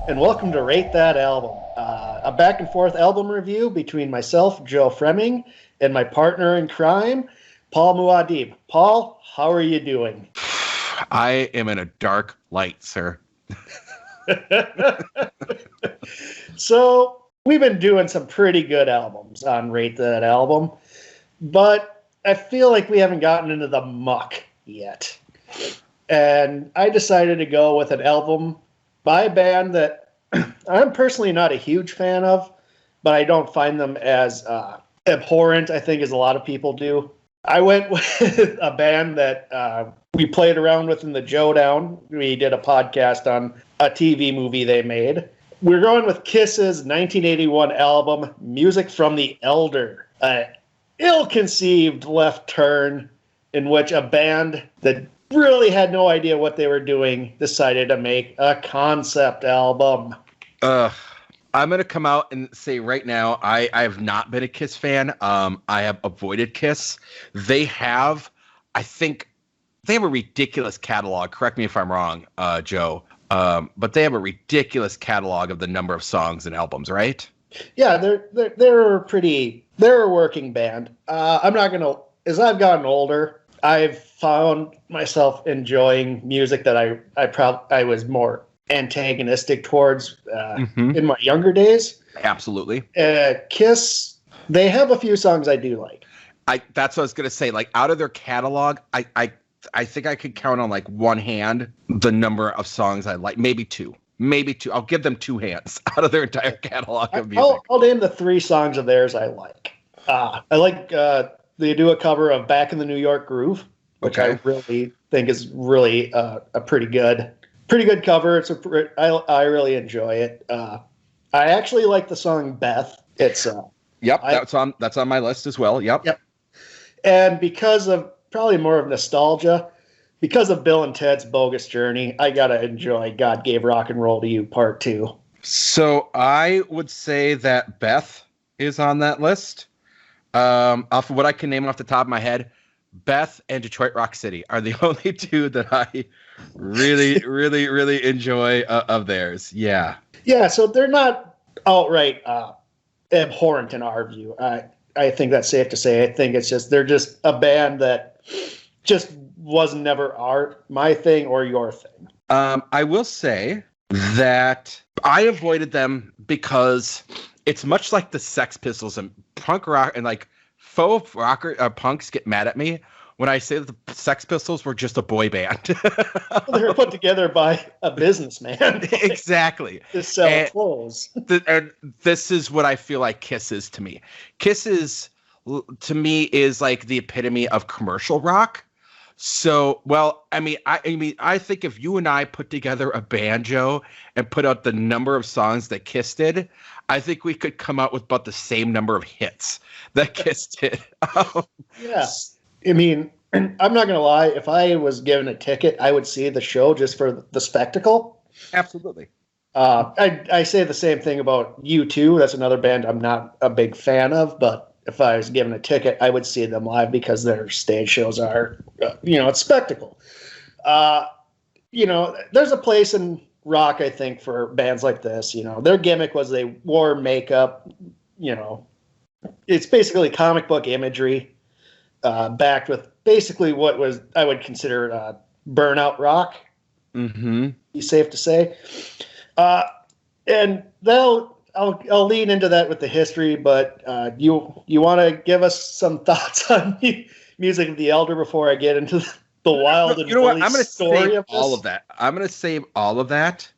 and welcome to Rate That Album, a back and forth album review between myself, Joe Fremming, and my partner in crime, Paul Muad'Dib. Paul, how are you doing? I am in a dark light, sir. So, we've been doing some pretty good albums on Rate That Album, but I feel like we haven't gotten into the muck yet. And I decided to go with an album by a band that I'm personally not a huge fan of, but I don't find them as abhorrent, I think, as a lot of people do. I went with a band that we played around with in the Joe Down. We did a podcast on a TV movie they made. We're going with Kiss's 1981 album, Music from the Elder. An ill-conceived left turn in which a band that really had no idea what they were doing decided to make a concept album. I'm going to come out and say right now, I have not been a Kiss fan. I have avoided Kiss. I think they have a ridiculous catalog. Correct me if I'm wrong, Joe. But they have a ridiculous catalog of the number of songs and albums, right? Yeah, they're a working band. I'm not going to, as I've gotten older, I've found myself enjoying music that I was more antagonistic towards in my younger days. Absolutely. Kiss, they have a few songs I do like. That's what I was gonna say. Like, out of their catalog, I think I could count on like one hand the number of songs I like. Maybe two. I'll give them two hands out of their entire catalog of music. I'll name the three songs of theirs I like. I like they do a cover of Back in the New York Groove, which I really think is really a pretty good cover. I really enjoy it. I actually like the song Beth. It's that's on my list as well. Yep. And because of probably more of nostalgia, because of Bill and Ted's Bogus Journey, I gotta enjoy God Gave Rock and Roll to You Part 2. So I would say that Beth is on that list. Off of what I can name off the top of my head, Beth and Detroit Rock City are the only two that I really, really, really enjoy of theirs. Yeah. Yeah, so they're not outright abhorrent in our view. I think that's safe to say. I think it's just they're just a band that just was never my thing or your thing. I will say that I avoided them because it's much like the Sex Pistols and punk rock, and like faux punks get mad at me when I say that the Sex Pistols were just a boy band. They were put together by a businessman. Exactly. To sell clothes. And this is what I feel like Kiss is to me. Kiss is, to me, is like the epitome of commercial rock. So, well, I think if you and I put together a banjo and put out the number of songs that Kiss did, I think we could come out with about the same number of hits that Kiss did. Yeah. I mean, I'm not going to lie. If I was given a ticket, I would see the show just for the spectacle. Absolutely. I say the same thing about U2. That's another band I'm not a big fan of, but if I was given a ticket, I would see them live because their stage shows are, it's spectacle. There's a place in rock, I think, for bands like this. Their gimmick was they wore makeup. It's basically comic book imagery. Backed with basically what I would consider burnout rock. Mm-hmm. Be safe to say. And I'll lean into that with the history, but you want to give us some thoughts on Music of the Elder before I get into the wild and woolly story of this? All of that. I'm going to save all of that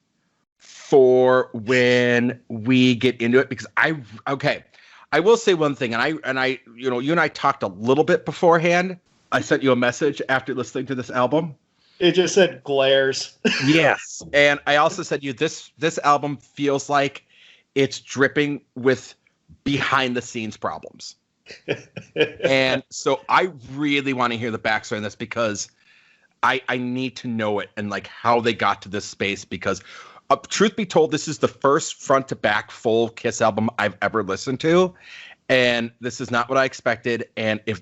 for when we get into it because I will say one thing, and I, you and I talked a little bit beforehand. I sent you a message after listening to this album. It just said glares. Yes, and I also said this album feels like it's dripping with behind the scenes problems. And so I really want to hear the backstory on this because I need to know it and like how they got to this space because. Truth be told, this is the first front to back full Kiss album I've ever listened to. And this is not what I expected. And if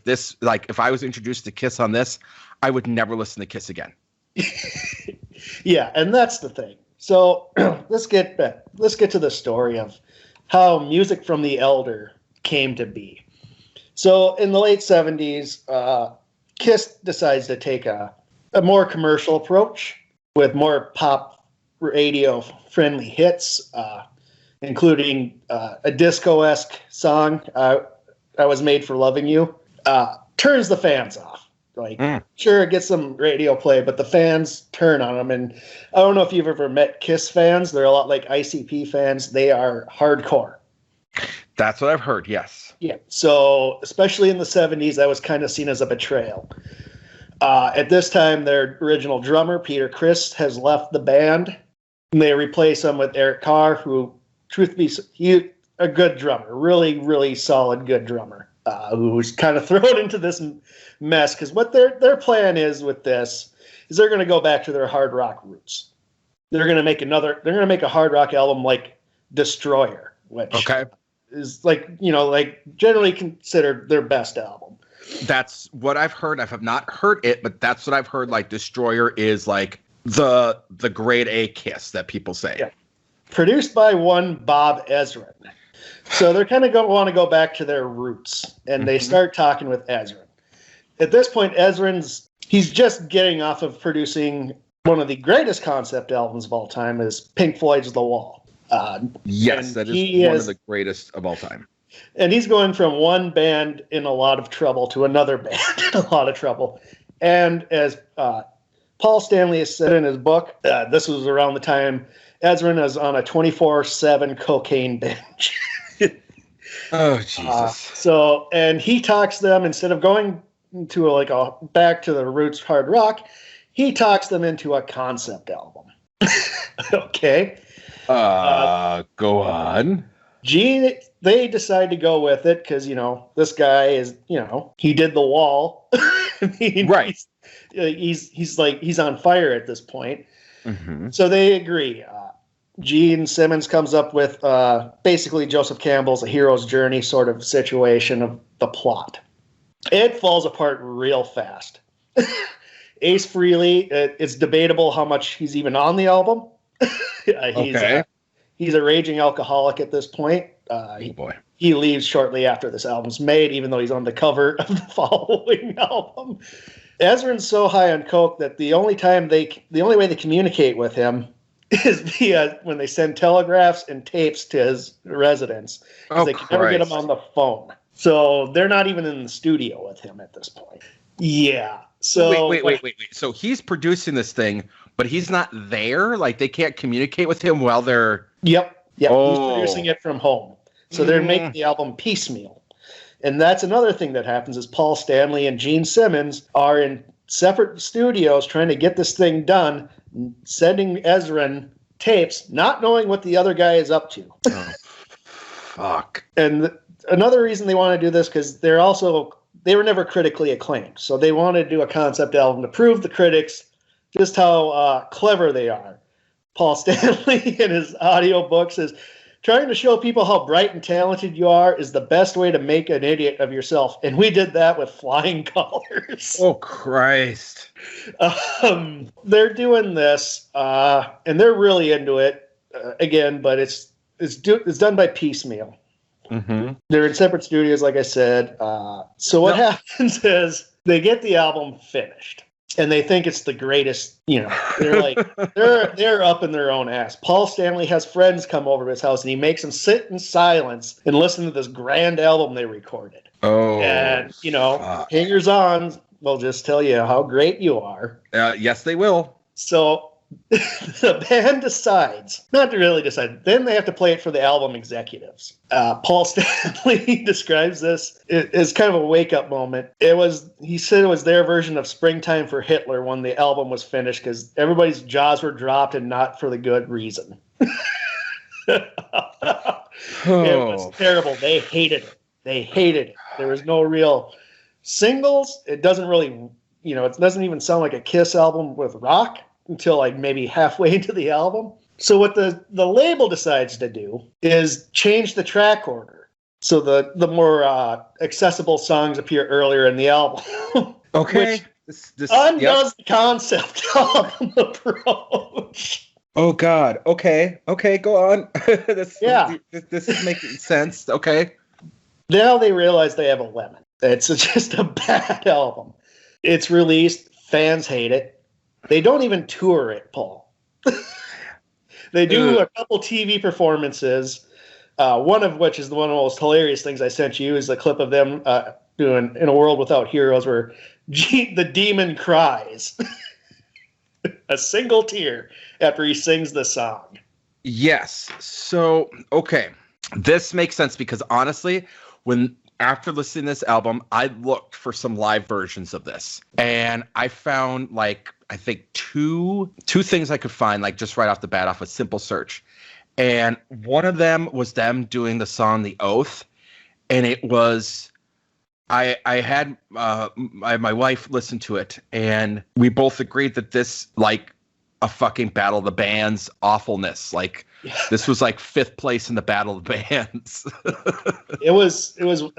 I was introduced to Kiss on this, I would never listen to Kiss again. Yeah. And that's the thing. So let's get to the story of how Music from the Elder came to be. So in the late 70s, Kiss decides to take a more commercial approach with more pop radio friendly hits, including a disco-esque song, I Was Made for Loving You. Turns the fans off. Sure, it gets some radio play, but the fans turn on them. And I don't know if you've ever met Kiss fans. They're a lot like ICP fans. They are hardcore. That's what I've heard, yes. Yeah. So, especially in the 70s, that was kind of seen as a betrayal. At this time, their original drummer, Peter Criss, has left the band. And they replace him with Eric Carr, who, truth be told, a good drummer, really, really solid, good drummer, who was kind of thrown into this mess. Because what their plan is with this is they're going to go back to their hard rock roots. They're going to make a hard rock album like Destroyer, which is generally considered their best album. That's what I've heard. I have not heard it, but that's what I've heard. Like Destroyer is like the grade A Kiss that people say. Yeah. Produced by one Bob Ezrin. So they're kind of going to want to go back to their roots, and they start talking with Ezrin. At this point, he's just getting off of producing one of the greatest concept albums of all time, is Pink Floyd's The Wall. Yes, that is one of the greatest of all time. And he's going from one band in a lot of trouble to another band in a lot of trouble. And as Paul Stanley has said in his book, this was around the time Ezrin was on a 24/7 cocaine binge. Oh, Jesus. And he talks them, instead of going to back to the roots hard rock, he talks them into a concept album. Okay. Go on. Gene, they decide to go with it because, this guy is, he did The Wall. I mean, right. He's on fire at this point. Mm-hmm. So they agree. Gene Simmons comes up with basically Joseph Campbell's A Hero's Journey sort of situation of the plot. It falls apart real fast. Ace Frehley, it's debatable how much he's even on the album. He's a raging alcoholic at this point. Boy. He leaves shortly after this album's made, even though he's on the cover of the following album. Ezrin's so high on coke that the only way they communicate with him is via when they send telegraphs and tapes to his residence. They can never get him on the phone. So they're not even in the studio with him at this point. Yeah. So wait. So he's producing this thing, but he's not there? Like they can't communicate with him while they're... Yep. Oh. He's producing it from home. So they're making the album piecemeal. And that's another thing that happens is Paul Stanley and Gene Simmons are in separate studios trying to get this thing done, sending Ezrin tapes, not knowing what the other guy is up to. Oh, fuck. And another reason they want to do this, because they were never critically acclaimed. So they wanted to do a concept album to prove the critics just how clever they are. Paul Stanley in his audiobook says, trying to show people how bright and talented you are is the best way to make an idiot of yourself. And we did that with flying colors. Oh, Christ. They're doing this, and they're really into it, again, but it's done by piecemeal. Mm-hmm. They're in separate studios, like I said. So what happens is they get the album finished. And they think it's the greatest, they're like, they're up in their own ass. Paul Stanley has friends come over to his house and he makes them sit in silence and listen to this grand album they recorded. Oh, and, hangers on will just tell you how great you are. Yes, they will. So the band decides, not to really decide, then they have to play it for the album executives. Paul Stanley describes this as kind of a wake-up moment. He said it was their version of Springtime for Hitler when the album was finished because everybody's jaws were dropped and not for the good reason. It was terrible. They hated it. There was no real singles. It doesn't really, it doesn't even sound like a Kiss album with rock until like maybe halfway into the album. So what the label decides to do is change the track order. So the more accessible songs appear earlier in the album. Okay. Which undoes the concept album approach. Oh God. Okay. Okay. Go on. Yeah. This is making sense. Okay. Now they realize they have a lemon. It's just a bad album. It's released. Fans hate it. They don't even tour it, Paul. They do a couple TV performances. One of which is one of the most hilarious things I sent you is the clip of them doing "In a World Without Heroes," where the demon cries a single tear after he sings the song. Yes. So, okay. This makes sense because honestly, after listening to this album, I looked for some live versions of this. And I found like I think two things I could find like just right off the bat off a simple search. And one of them was them doing the song The Oath. And it was I had my wife listen to it, and we both agreed that this like a fucking Battle of the Bands awfulness. Like this was like 5th place in the Battle of the Bands. It was when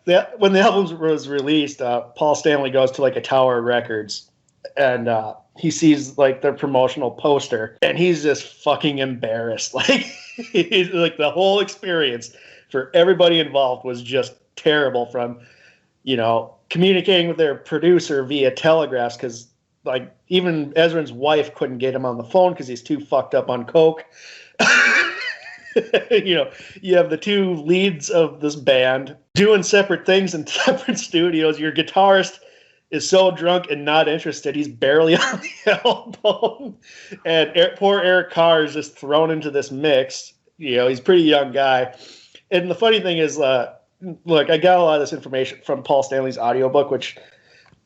the album was released. Paul Stanley goes to like a Tower Records, and he sees like their promotional poster, and he's just fucking embarrassed. Like he's like the whole experience for everybody involved was just terrible. From communicating with their producer via telegraphs, because like even Ezrin's wife couldn't get him on the phone because he's too fucked up on coke. You have the two leads of this band doing separate things in separate studios. Your guitarist is so drunk and not interested, he's barely on the album. And poor Eric Carr is just thrown into this mix. He's a pretty young guy. And the funny thing is, look, I got a lot of this information from Paul Stanley's audiobook, which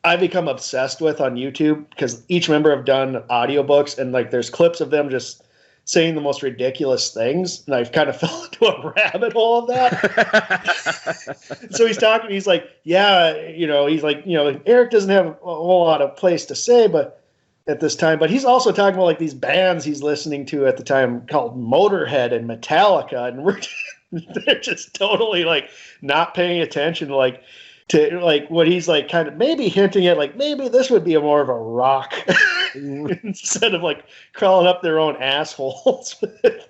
I've become obsessed with on YouTube because each member have done audiobooks, and like there's clips of them just saying the most ridiculous things, and I've kind of fell into a rabbit hole of that. So he's talking, he's like, Eric doesn't have a whole lot of place to say, but at this time, but he's also talking about like these bands he's listening to at the time called Motorhead and Metallica, and they're just totally like not paying attention, like to like what he's like kind of maybe hinting at, like maybe this would be more of a rock instead of like crawling up their own assholes with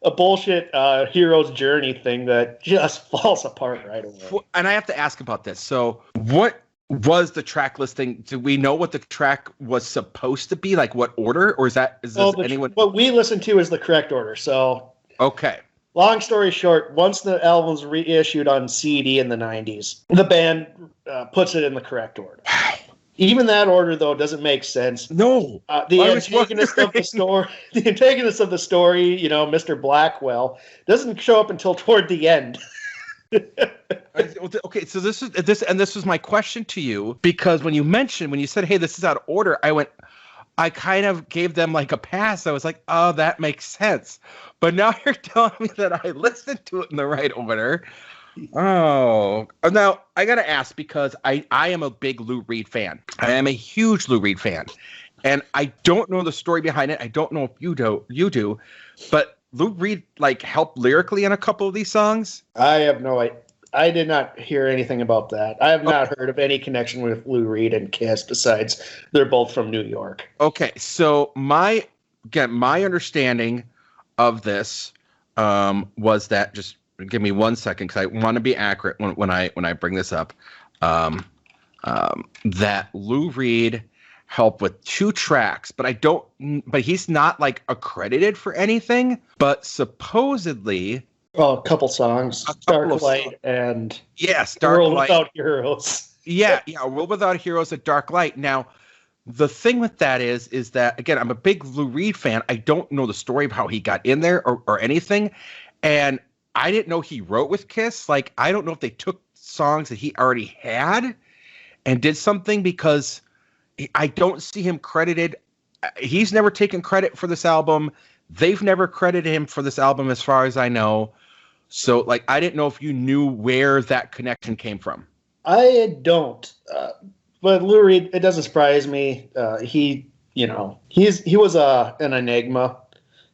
a bullshit hero's journey thing that just falls apart right away. And I have to ask about this. So what was the track listing? Do we know what the track was supposed to be? Like what order? Or anyone? What we listened to is the correct order. So okay. Long story short, once the album's reissued on CD in the 90s, the band puts it in the correct order. Even that order, though, doesn't make sense. No. The antagonist of the story, Mr. Blackwell, doesn't show up until toward the end. Okay, so this was my question to you, because when you said, hey, this is out of order, I kind of gave them like a pass. I was like, oh, that makes sense. But now you're telling me that I listened to it in the right order. Oh, now I got to ask, because I am a big Lou Reed fan. I am a huge Lou Reed fan. And I don't know the story behind it. I don't know if you do, but Lou Reed like helped lyrically in a couple of these songs. I have no idea. I did not hear anything about that. I have not heard of any connection with Lou Reed and Kiss besides they're both from New York. Okay, so my understanding of this was that, just give me 1 second because I want to be accurate when I bring this up. That Lou Reed helped with 2 tracks, but he's not like accredited for anything. But supposedly. Well, a couple songs, Darklight and World Without Heroes. Yeah, World Without Heroes at Dark Light. Now, the thing with that is that, again, I'm a big Lou Reed fan. I don't know the story of how he got in there or anything. And I didn't know he wrote with Kiss. Like, I don't know if they took songs that he already had and did something, because I don't see him credited. He's never taken credit for this album. They've never credited him for this album as far as I know. So, like, I didn't know if you knew where that connection came from. I don't. But Lou Reed, it doesn't surprise me. He was an enigma.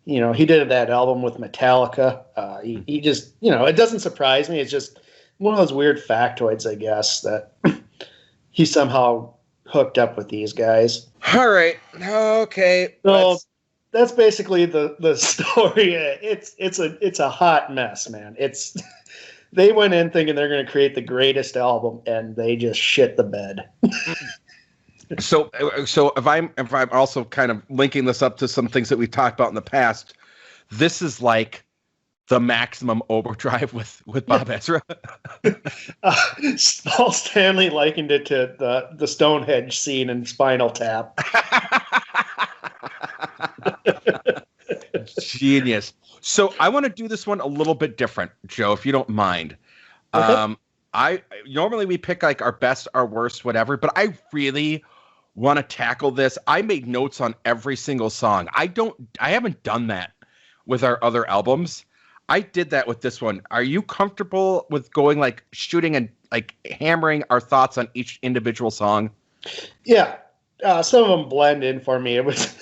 He did that album with Metallica. He just, it doesn't surprise me. It's just one of those weird factoids, I guess, that he somehow hooked up with these guys. All right. Okay. So that's basically the story. It's a hot mess, man. It's they went in thinking they're going to create the greatest album, and they just shit the bed. So if I'm also kind of linking this up to some things that we've talked about in the past, this is like the Maximum Overdrive with Bob Ezrin. Paul Stanley likened it to the Stonehenge scene in Spinal Tap. Genius. So I want to do this one a little bit different, Joe, if you don't mind. Okay. I normally we pick like our best, our worst, whatever, but I really want to tackle this. I made notes on every single song. I haven't done that with our other albums. I did that with this one. Are you comfortable with going like shooting and like hammering our thoughts on each individual song? Yeah. Some of them blend in for me. It was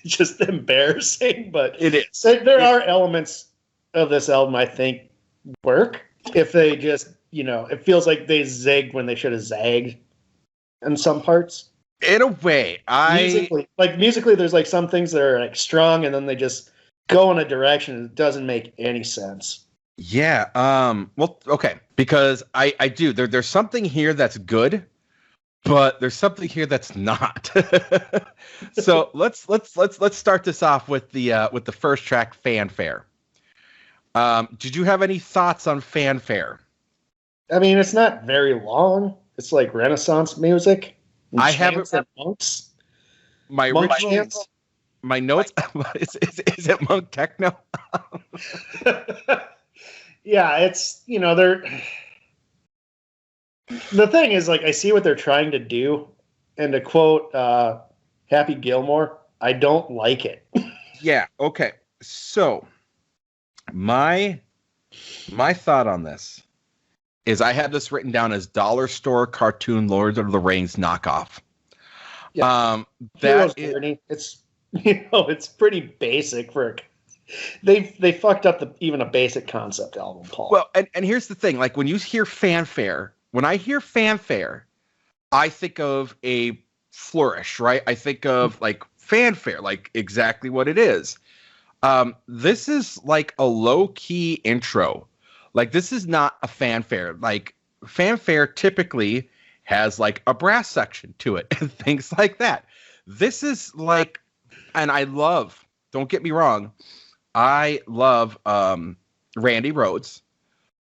just embarrassing, but it is. There are elements of this album I think work if they just, it feels like they zigged when they should have zagged in some parts. In a way, musically, there's like some things that are like strong, and then they just go in a direction that doesn't make any sense. Yeah. Well, okay, because I do. There's something here that's good, but there's something here that's not. So let's start this off with the first track, Fanfare. Did you have any thoughts on Fanfare? I mean, it's not very long. It's like Renaissance music. I haven't. Monks. My notes. Is it monk techno? Yeah, it's they're. The thing is, like, I see what they're trying to do, and to quote Happy Gilmore, I don't like it. Yeah. Okay. So, my thought on this is I had this written down as dollar store cartoon Lord of the Rings knockoff. Yeah. It's it's pretty basic for they fucked up even a basic concept album, Paul. Well, and here's the thing, like when you hear Fanfare, when I hear Fanfare, I think of a flourish, right? I think of like fanfare, like exactly what it is. This is like a low-key intro. Like, this is not a fanfare. Like, fanfare typically has, like, a brass section to it and things like that. This is, like, and don't get me wrong, I love Randy Rhoads,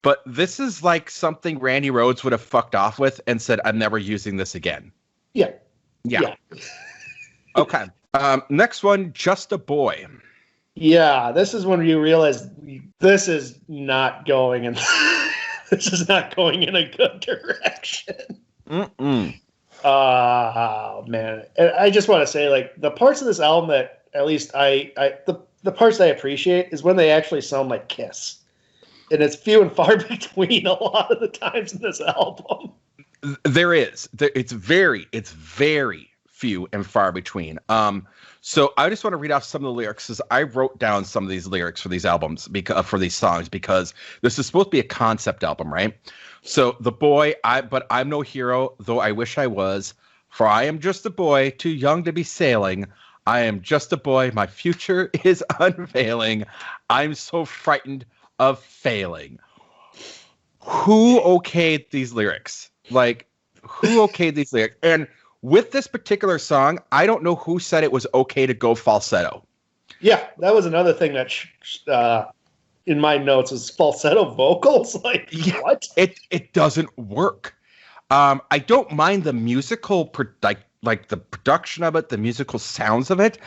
but this is, like, something Randy Rhoads would have fucked off with and said, I'm never using this again. Yeah. Okay. Next one, Just a Boy. Yeah, this is when you realize this is not going in this is not going in a good direction. Oh man. And I just want to say, like, the parts of this album that at least the parts I appreciate is when they actually sound like Kiss. And it's few and far between a lot of the times in this album. There is. It's very few and far between. So I just want to read off some of the lyrics, because I wrote down some of these lyrics for these albums, for these songs, because this is supposed to be a concept album, right? So the boy, but I'm no hero, though I wish I was, for I am just a boy, too young to be sailing. I am just a boy, my future is unveiling. I'm so frightened of failing. Who okayed these lyrics? Like, who okayed these lyrics? And with this particular song, I don't know who said it was okay to go falsetto. Yeah, that was another thing that in my notes was falsetto vocals. Like, yeah, what? It doesn't work. I don't mind the musical, like the production of it, the musical sounds of it.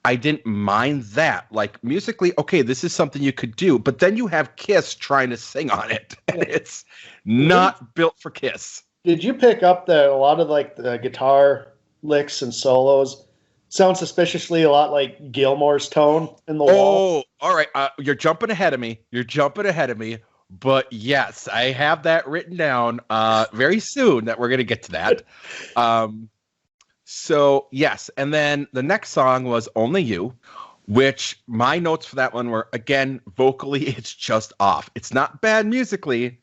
I didn't mind that. Like, musically, okay, this is something you could do. But then you have Kiss trying to sing on it, and it's not built for Kiss. Did you pick up that a lot of like the guitar licks and solos sound suspiciously a lot like Gilmore's tone in the wall? Oh, all right. You're jumping ahead of me. But yes, I have that written down very soon that we're going to get to that. So yes. And then the next song was Only You, which my notes for that one were, again, vocally, it's just off. It's not bad musically.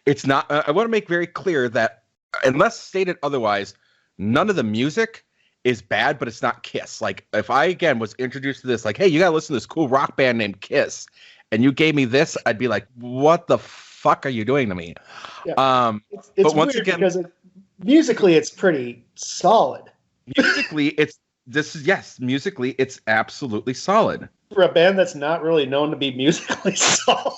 It's not. I want to make very clear that unless stated otherwise, none of the music is bad, but it's not Kiss. Like if I again was introduced to this, like, hey, you gotta listen to this cool rock band named Kiss, and you gave me this, I'd be like, what the fuck are you doing to me? Yeah. It's but once weird again, because musically it's pretty solid. musically it's absolutely solid. For a band that's not really known to be musically solid,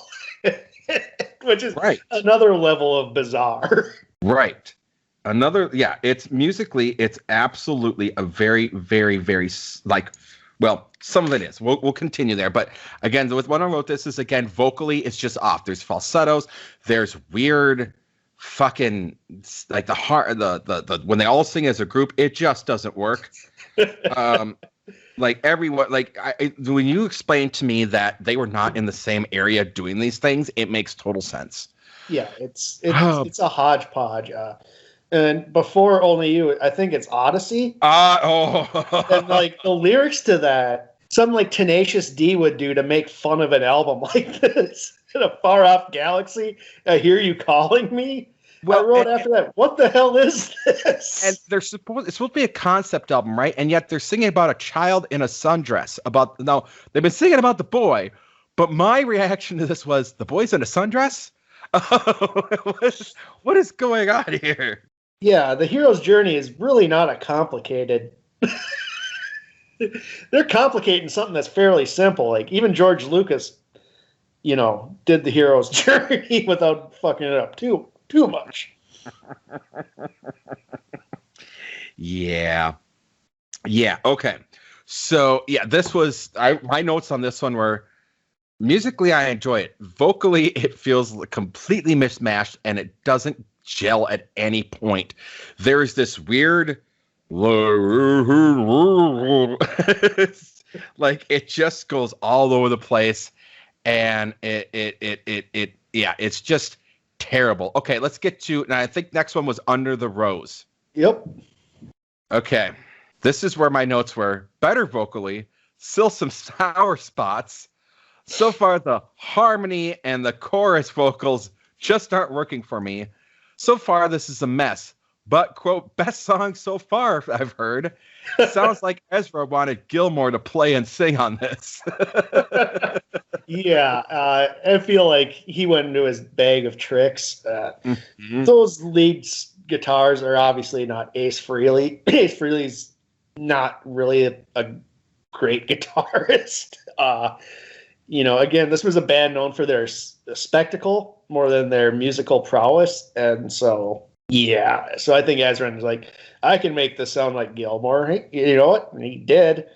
which is another level of bizarre. Right. It's musically, it's absolutely a very, very, very, like, well, some of it is. We'll continue there. But again, with when I wrote this is, again, vocally, it's just off. There's falsettos. There's weird fucking, like the when they all sing as a group, it just doesn't work. Like everyone, like when you explained to me that they were not in the same area doing these things, it makes total sense. Yeah, it's a hodgepodge. And before Only You, I think it's Odyssey. And like the lyrics to that, something like Tenacious D would do to make fun of an album like this. In a far off galaxy, I hear you calling me. Well, I wrote after that, what the hell is this? And it's supposed to be a concept album, right? And yet they're singing about a child in a sundress. Now, they've been singing about the boy, but my reaction to this was, the boy's in a sundress? What is going on here? Yeah, the hero's journey is really not a complicated... They're complicating something that's fairly simple. Like, even George Lucas, did the hero's journey without fucking it up too much. Yeah. Okay. So this was my notes on this one were musically I enjoy it. Vocally it feels completely mismatched and it doesn't gel at any point. There is this weird like it just goes all over the place and it's just terrible. Okay, let's get to, and I think next one was Under the Rose. Yep. Okay, this is where my notes were. Better vocally, still some sour spots. So far, the harmony and the chorus vocals just aren't working for me. So far, this is a mess. But, quote, best song so far I've heard. Sounds like Ezra wanted Gilmore to play and sing on this. Yeah, I feel like he went into his bag of tricks. Those lead guitars are obviously not Ace Frehley. Ace Frehley's not really a great guitarist. Again, this was a band known for their spectacle more than their musical prowess. And so, so I think Ezrin was like, I can make this sound like Gilmore. Hey, you know what? And he did.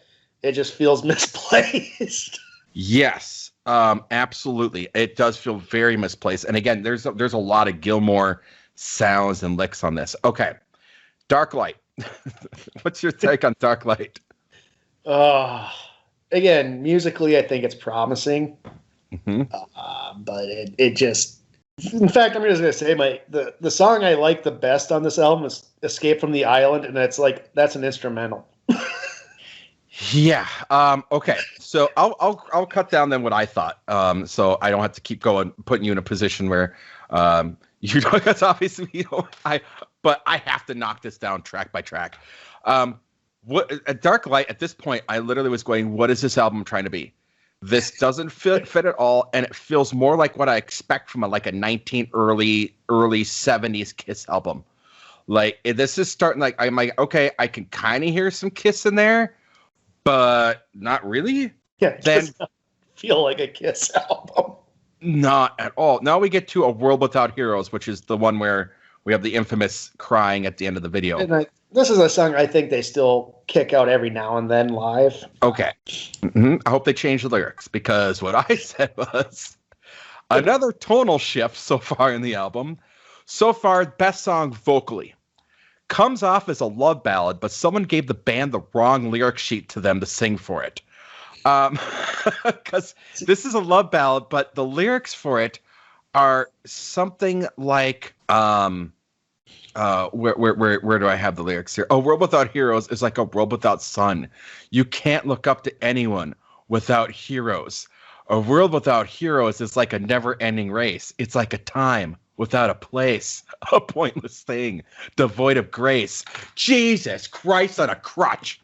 It just feels misplaced. Yes, absolutely. It does feel very misplaced. And again, there's a lot of Gilmore sounds and licks on this. Okay, Dark Light. What's your take on Dark Light? Again, musically, I think it's promising. Mm-hmm. But it just... In fact, I'm just going to say the song I like the best on this album is Escape from the Island, and that's an instrumental. Yeah. Okay. So I'll cut down then what I thought. So I don't have to keep going, putting you in a position where because obviously but I have to knock this down track by track. What at Dark Light at this point, I literally was going, what is this album trying to be? This doesn't fit at all, and it feels more like what I expect from a early 70s Kiss album. Like this is starting like I'm like, okay, I can kind of hear some Kiss in there, but not really. Yeah, it doesn't feel like a Kiss album. Not at all. Now we get to A World Without Heroes, which is the one where we have the infamous crying at the end of the video. And this is a song I think they still kick out every now and then live. Okay. Mm-hmm. I hope they change the lyrics, because what I said was another tonal shift so far in the album. So far, best song vocally. Comes off as a love ballad, but someone gave the band the wrong lyric sheet to them to sing for it. Because this is a love ballad, but the lyrics for it are something like... where do I have the lyrics here? Oh, World Without Heroes is like a world without sun. You can't look up to anyone without heroes. A world without heroes is like a never-ending race. It's like a time without a place, a pointless thing, devoid of grace. Jesus Christ on a crutch.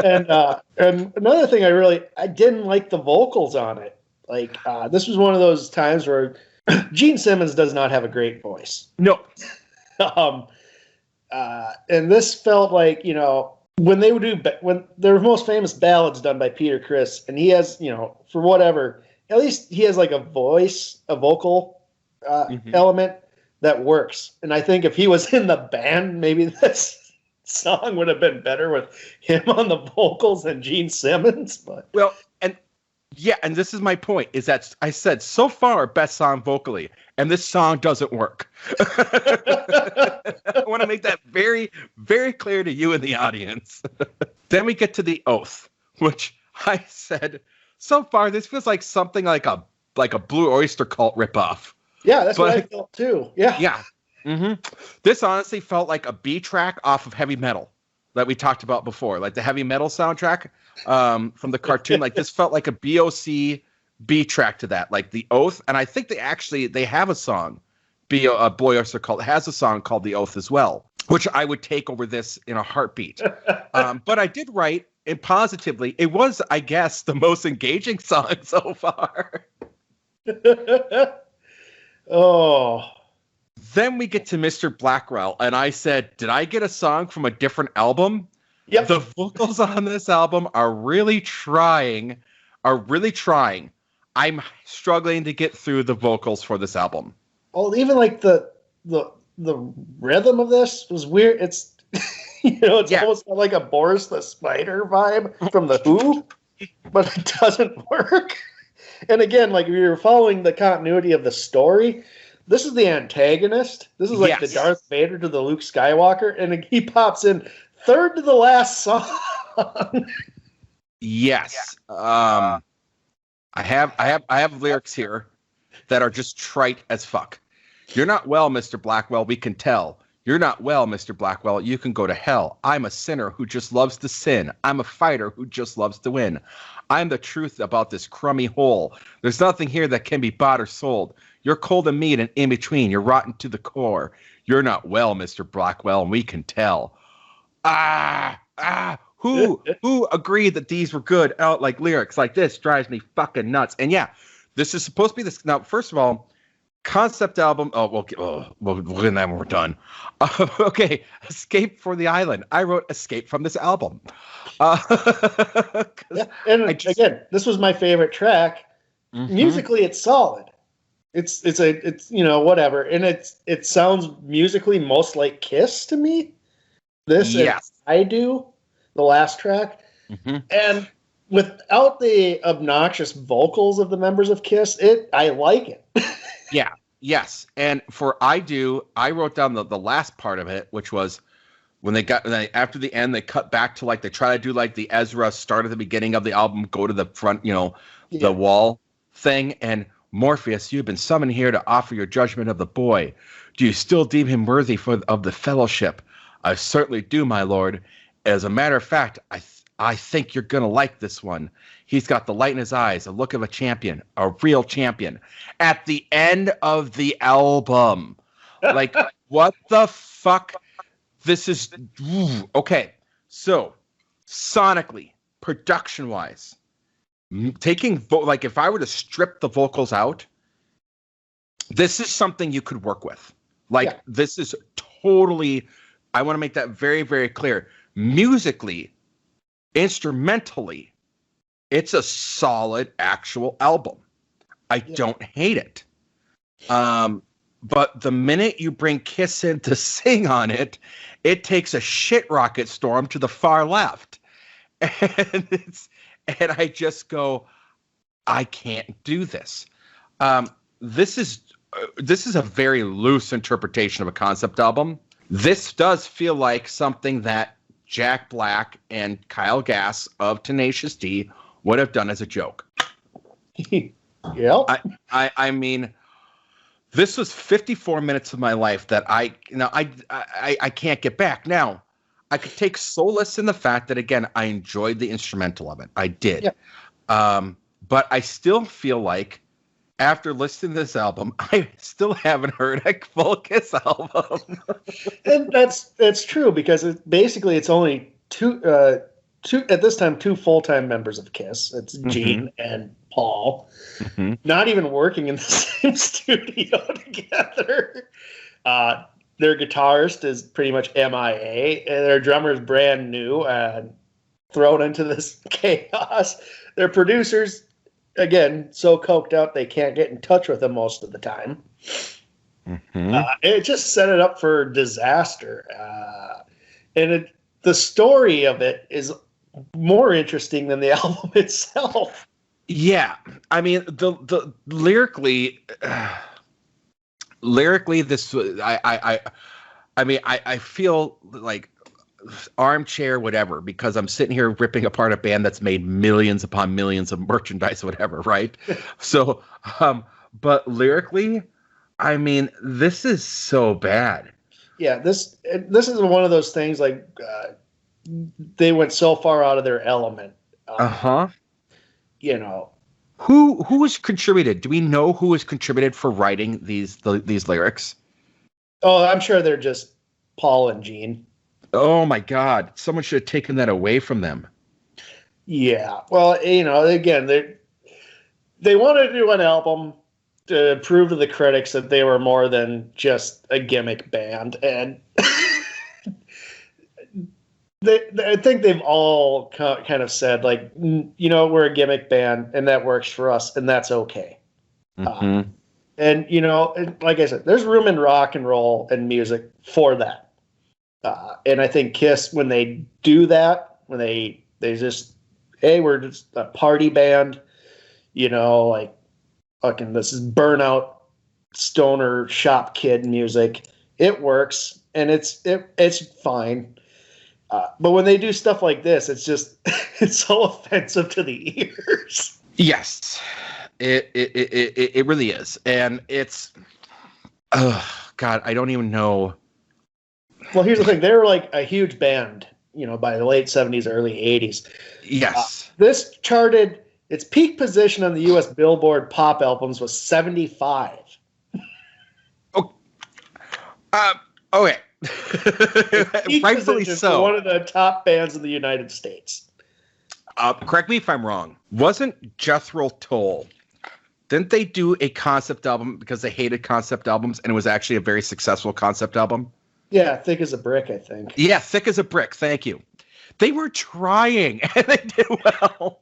And another thing I didn't like the vocals on it. Like, this was one of those times where Gene Simmons does not have a great voice. No. And this felt like, when they would when their most famous ballads done by Peter Criss, and he has, for whatever, at least he has like a vocal element that works. And I think if he was in the band, maybe this song would have been better with him on the vocals than Gene Simmons. But and this is my point, is that I said so far best song vocally, and this song doesn't work. I want to make that very, very clear to you in the audience. Then we get to The Oath, which I said so far this feels like something like a Blue Oyster Cult ripoff. Yeah, that's what I felt too. Yeah. Yeah. Mm-hmm. This honestly felt like a B track off of Heavy Metal that we talked about before, like the Heavy Metal soundtrack from the cartoon. Like this felt like a BOC B track to that, like The Oath. And I think they have a song, Blue Oyster Cult has a song called The Oath as well, which I would take over this in a heartbeat. But I did write it positively. It was, I guess, the most engaging song so far. Oh. Then we get to Mr. Blackwell, and I said, did I get a song from a different album? Yep. The vocals on this album are really trying. I'm struggling to get through the vocals for this album. Oh, even like the rhythm of this was weird. It's it's almost like a Boris the Spider vibe from The Who, but it doesn't work. And again, like if you're following the continuity of the story, this is the antagonist. This is like the Darth Vader to the Luke Skywalker, and he pops in third to the last song. Yes. I have lyrics here that are just trite as fuck. You're not well, Mr. Blackwell, we can tell. You're not well, Mr. Blackwell, you can go to hell. I'm a sinner who just loves to sin. I'm a fighter who just loves to win. I'm the truth about this crummy hole. There's nothing here that can be bought or sold. You're cold and meat and in between. You're rotten to the core. You're not well, Mr. Blackwell, and we can tell. Who agreed that these were good out like lyrics like this drives me fucking nuts. And yeah, this is supposed to be this. Now, first of all, concept album. We'll get that when we're done. Okay, Escape for the Island. I wrote Escape from this album. And again, this was my favorite track. Mm-hmm. Musically, it's solid. It's whatever, and it sounds musically most like Kiss to me. This, yes, I do the last track, and without the obnoxious vocals of the members of Kiss, I like it. Yeah, yes, and for I wrote down the last part of it, which was when after the end they cut back to like they try to do like the Ezra start at the beginning of the album, go to the front, the wall thing, and Morpheus, you have been summoned here to offer your judgment of the boy. Do you still deem him worthy of the fellowship? I certainly do, my lord. As a matter of fact, I think you're going to like this one. He's got the light in his eyes, a look of a champion, a real champion. At the end of the album. Like, what the fuck? This is... Okay, so, sonically, production-wise, taking like if I were to strip the vocals out, this is something you could work with. Like this is totally, I want to make that very, very clear. Musically, instrumentally, it's a solid actual album. I don't hate it. But the minute you bring Kiss in to sing on it, it takes a shit rocket storm to the far left. And I just go, I can't do this. This is a very loose interpretation of a concept album. This does feel like something that Jack Black and Kyle Gass of Tenacious D would have done as a joke. Yeah. I mean, this was 54 minutes of my life that I can't get back. Now, I could take solace in the fact that, again, I enjoyed the instrumental of it. I did. Yeah. But I still feel like after listening to this album, I still haven't heard a full Kiss album. And that's true because it's only two at this time two full-time members of Kiss. It's Gene and Paul, not even working in the same studio together. Their guitarist is pretty much MIA, and their drummer is brand new and thrown into this chaos. Their producers, again, so coked out they can't get in touch with them most of the time. It just set it up for disaster. And the story of it is more interesting than the album itself. Yeah, I mean the lyrically, this I feel like armchair whatever because I'm sitting here ripping apart a band that's made millions upon millions of merchandise, whatever, right? So, but lyrically, I mean, this is so bad. Yeah, this is one of those things like they went so far out of their element. You know, who has contributed? Do we know who has contributed for writing these lyrics? Oh, I'm sure they're just Paul and Gene. Oh my God! Someone should have taken that away from them. Yeah, well, you know, again, they wanted to do an album to prove to the critics that they were more than just a gimmick band, and I think they've all kind of said, like, you know, we're a gimmick band, and that works for us, and that's okay. And, you know, like I said, there's room in rock and roll and music for that. And I think Kiss, when they do that, when they just, hey, we're just a party band, you know, like, fucking, this is burnout stoner shop kid music. It works, and it's fine. But when they do stuff like this, it's just it's so offensive to the ears. Yes, it really is, and it's God, I don't even know. Well, here's the thing: they were like a huge band, you know, by the late '70s, early '80s. Yes, this charted its peak position on the U.S. Billboard pop albums was 75. Okay. Rightfully so. One of the top bands in the United States. Correct me if I'm wrong. Wasn't Jethro Tull? Didn't they do a concept album because they hated concept albums, and it was actually a very successful concept album? Yeah, Thick as a Brick, I think. Yeah, Thick as a Brick. Thank you. They were trying, and they did well.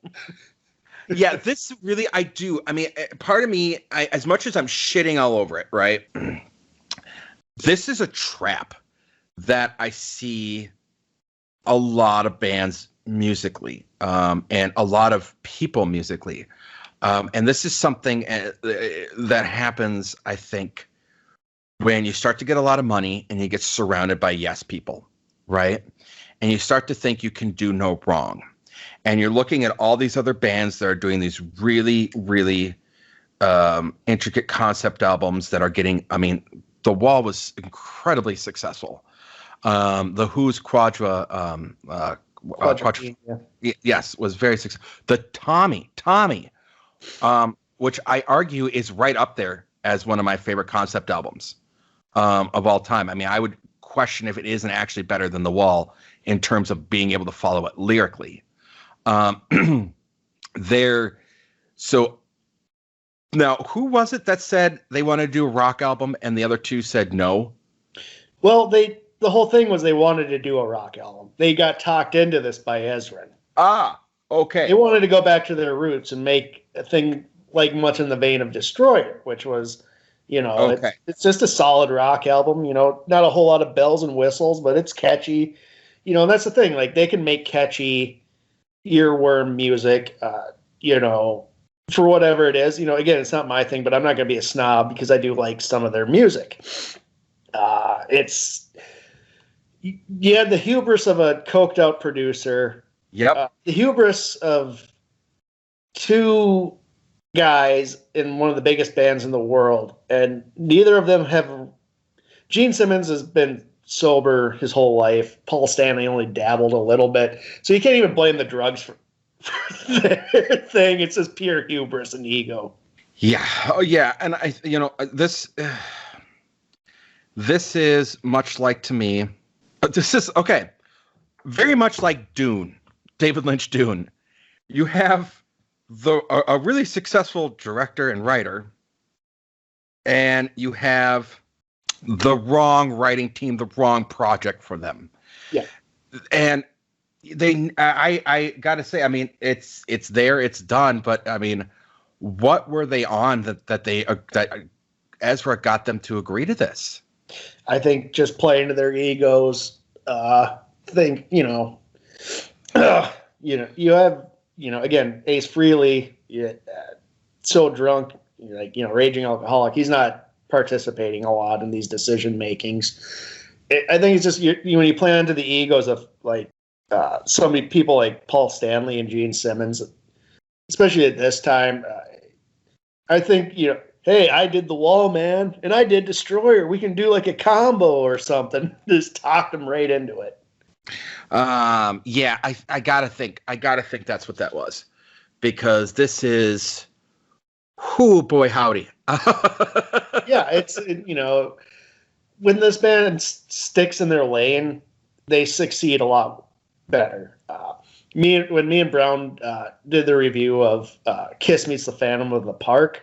Yeah, this really, I do. I mean, part of me, as much as I'm shitting all over it, right? This is a trap that I see a lot of bands musically, and a lot of people musically. And this is something that happens, I think, when you start to get a lot of money and you get surrounded by yes people, right? And you start to think you can do no wrong. And you're looking at all these other bands that are doing these really, really intricate concept albums that are getting, I mean, The Wall was incredibly successful. The Who's Quadra, yes, was very successful. The Tommy, which I argue is right up there as one of my favorite concept albums of all time. I mean, I would question if it isn't actually better than The Wall in terms of being able to follow it lyrically. So now, who was it that said they wanted to do a rock album and the other two said no? Well, the whole thing was they wanted to do a rock album. They got talked into this by Ezrin. Ah, okay. They wanted to go back to their roots and make a thing like much in the vein of Destroyer, which was, you know, okay. It's just a solid rock album, you know, not a whole lot of bells and whistles, but it's catchy. You know, and that's the thing. Like, they can make catchy earworm music, you know, for whatever it is. You know, again, it's not my thing, but I'm not going to be a snob because I do like some of their music. You had the hubris of a coked out producer. Yep. The hubris of two guys in one of the biggest bands in the world, and neither of them have. Gene Simmons has been sober his whole life. Paul Stanley only dabbled a little bit, so you can't even blame the drugs for their thing. It's just pure hubris and ego. Yeah. Oh, yeah. And this is much like to me. This is okay. Very much like Dune, David Lynch Dune. You have a really successful director and writer, and you have the wrong writing team, the wrong project for them. Yeah. And I gotta say, I mean, it's there, it's done, but I mean, what were they on that Ezra got them to agree to this? I think just playing to their egos. Think you know, you have again Ace Frehley, so drunk, raging alcoholic. He's not participating a lot in these decision makings. I think it's just when you play into the egos of like so many people like Paul Stanley and Gene Simmons, especially at this time. I think hey, I did The Wall, man, and I did Destroyer. We can do like a combo or something. Just talk them right into it. Yeah, I gotta think that's what that was, because this is, whoo boy howdy. Yeah, it's when this band sticks in their lane, they succeed a lot better. When me and Brown did the review of Kiss Meets the Phantom of the Park,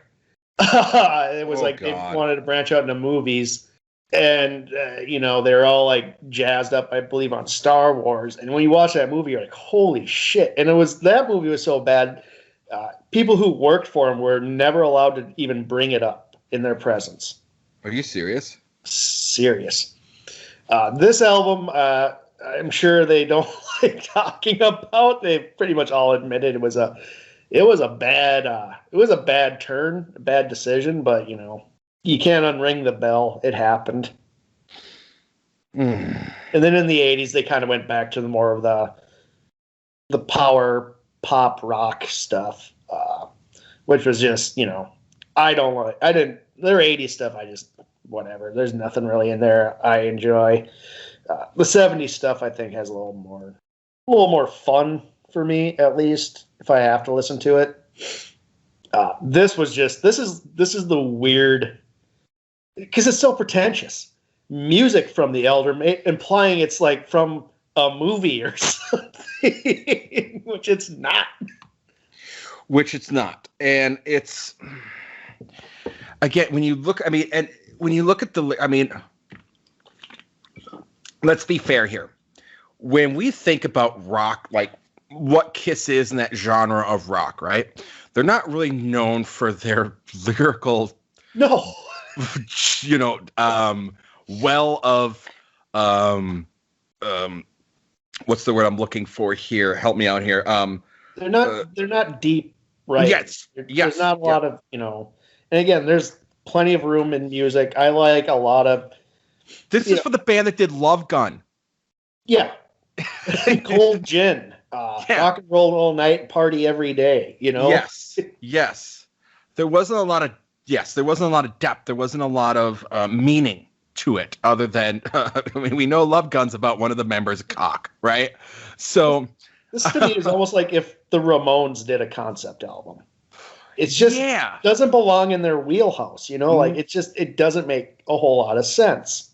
it was God. They wanted to branch out into movies. And, they're all like jazzed up, I believe, on Star Wars. And when you watch that movie, you're like, holy shit. And that movie was so bad. People who worked for him were never allowed to even bring it up in their presence. Are you serious? Serious. This album, I'm sure they don't like talking about. They pretty much all admitted it was a bad turn, a bad decision, but you can't unring the bell. It happened. And then in the 80s, they kind of went back to more of the power pop rock stuff, which was just, their 80s stuff, whatever. There's nothing really in there I enjoy. The 70s stuff, I think, has a little more fun for me, at least, if I have to listen to it. This is the weird, because it's so pretentious. Music from the Elder, implying it's like from a movie or something, which it's not. And it's, again, when you look at let's be fair here. When we think about rock, like what Kiss is in that genre of rock, right? They're not really known for their lyrical, what's the word I'm looking for here? Help me out here. They're not deep, right? Yes. There's not a lot of, and again, there's plenty of room in music. I like a lot of. This is for the band that did Love Gun. Yeah. Cold Gin. Rock and roll all night, party every day, Yes. There wasn't a lot of depth. There wasn't a lot of meaning to it, other than we know Love Gun's about one of the members' cock, right? So this to me is almost like if the Ramones did a concept album. It's just doesn't belong in their wheelhouse, like it doesn't make a whole lot of sense.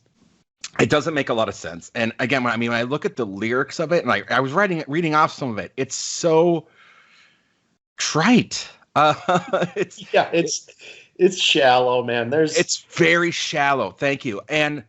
It doesn't make a lot of sense. And again, when I look at the lyrics of it, and I was reading off some of it, it's so trite. It's shallow, man. It's very shallow. Thank you. And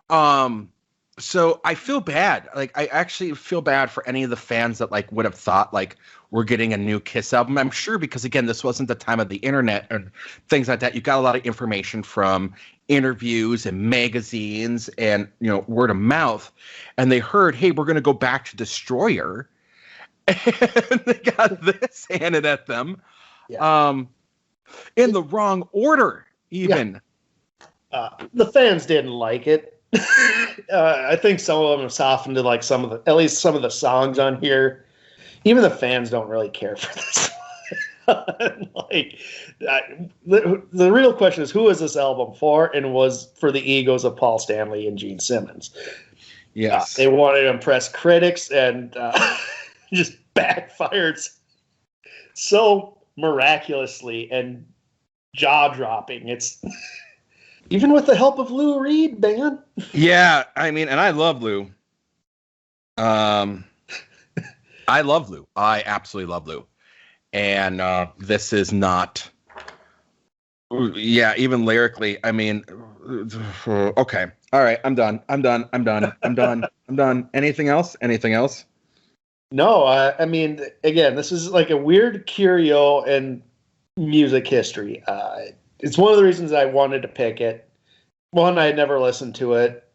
so I feel bad. Like, I actually feel bad for any of the fans that like would have thought like we're getting a new Kiss album. I'm sure, because again, this wasn't the time of the internet and things like that. You got a lot of information from interviews and magazines and word of mouth, and they heard, hey, we're going to go back to Destroyer, and they got this handed at them in the wrong order even. The fans didn't like it. I think some of them have softened to like at least some of the songs on here. Even the fans don't really care for this. The real question is, who is this album for? And was for the egos of Paul Stanley and Gene Simmons. Yes. They wanted to impress critics, and just backfired so miraculously. And jaw-dropping. It's even with the help of Lou Reed, man. Yeah, I mean, and I love Lou. I love Lou. I absolutely love Lou. And this is not. Yeah, even lyrically. I mean, okay. All right, I'm done. I'm done. Anything else? No, I mean, again, this is like a weird curio in music history. It's one of the reasons I wanted to pick it. One, I had never listened to it.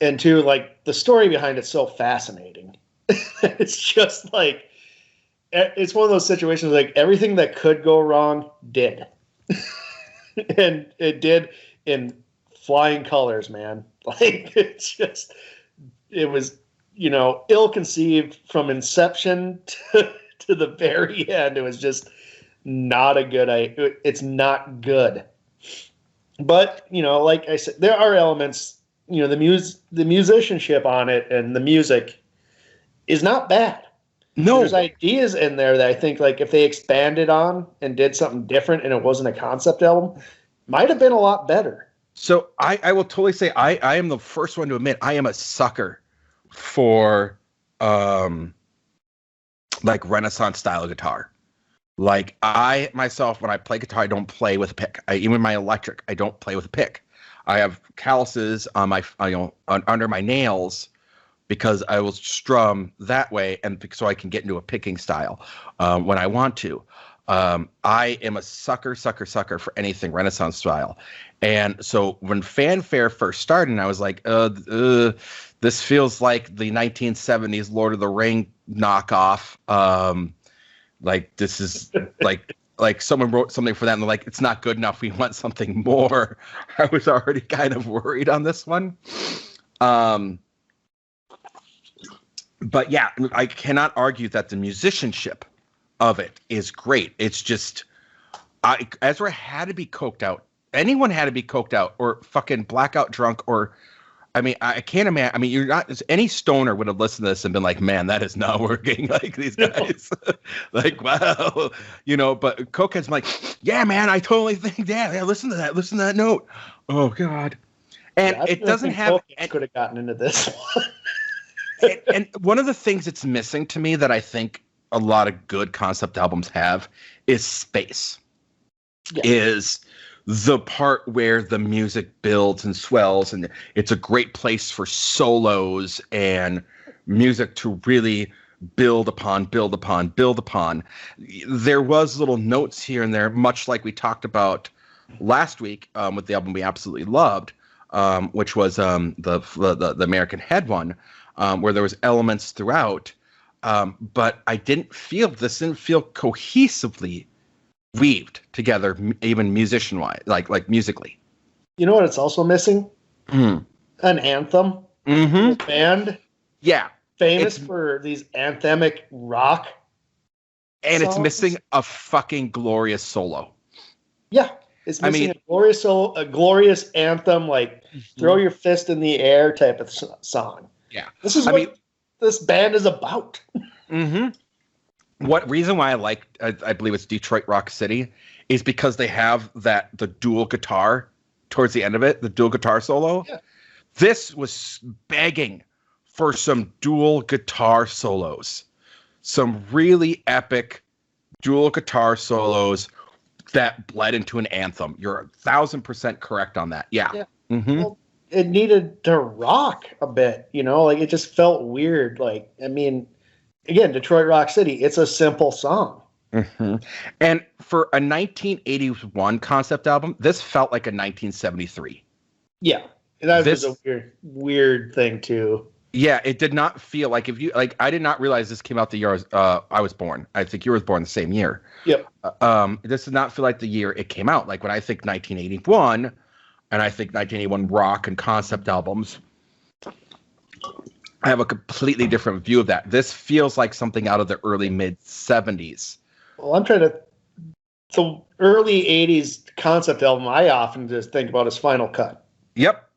And two, like, the story behind it's so fascinating. It's just like, it's one of those situations like everything that could go wrong did. And it did in flying colors, man. Like, it was, ill-conceived from inception to the very end. It was just not a good idea. It's not good. But, like I said, there are elements, the musicianship on it and the music is not bad. No. There's ideas in there that I think, like, if they expanded on and did something different and it wasn't a concept album, might have been a lot better. So I will totally say I am the first one to admit I am a sucker for like Renaissance style guitar. Like I myself, when I play guitar, I don't play with a pick. Even my electric, I don't play with a pick. I have calluses on my under my nails because I will strum that way, and so I can get into a picking style when I want to. I am a sucker for anything Renaissance style. And so when Fanfare first started, I was like, this feels like the 1970s Lord of the Ring knockoff. Like this is like someone wrote something for that and they're like, it's not good enough. We want something more. I was already kind of worried on this one. But yeah, I cannot argue that the musicianship of it is great. It's just, Ezra had to be coked out. Anyone had to be coked out or fucking blackout drunk or, I mean, I can't imagine. I mean, you're not, any stoner would have listened to this and been like, man, that is not working. Like these guys, like, wow, but cokehead's like, yeah, man, I totally think that. Yeah, listen to that note. Oh God. And yeah, it doesn't have, could have gotten into this one. and one of the things it's missing to me that I think a lot of good concept albums have is space. Yeah. Is the part where the music builds and swells, and it's a great place for solos and music to really build upon. There was little notes here and there, much like we talked about last week with the album we absolutely loved, which was the American Head one, where there was elements throughout, but this didn't feel cohesively weaved together, even musician-wise, like musically. You know what it's also missing? An anthem. A band. Yeah. Famous for these anthemic rock and songs. It's missing a fucking glorious solo. Yeah. It's missing a glorious solo, a glorious anthem, like throw your fist in the air type of song. Yeah. This is what this band is about. Mm-hmm. What reason why I believe it's Detroit Rock City is because they have the dual guitar towards the end of it, the dual guitar solo. Yeah. This was begging for some dual guitar solos, some really epic dual guitar solos that bled into an anthem. You're 1,000% correct on that. Yeah. Mm-hmm. Well, it needed to rock a bit, like it just felt weird. Like, I mean, again, Detroit Rock City, it's a simple song. Mm-hmm. And for a 1981 concept album, this felt like a 1973. Yeah. That was a weird thing too. Yeah, it did not feel like I did not realize this came out the year I was born. I think you were born the same year. Yep. This did not feel like the year it came out. Like when I think 1981 and I think 1981 rock and concept albums, I have a completely different view of that. This feels like something out of the early mid 70s. Well, the early 80s concept album I often just think about is Final Cut. Yep.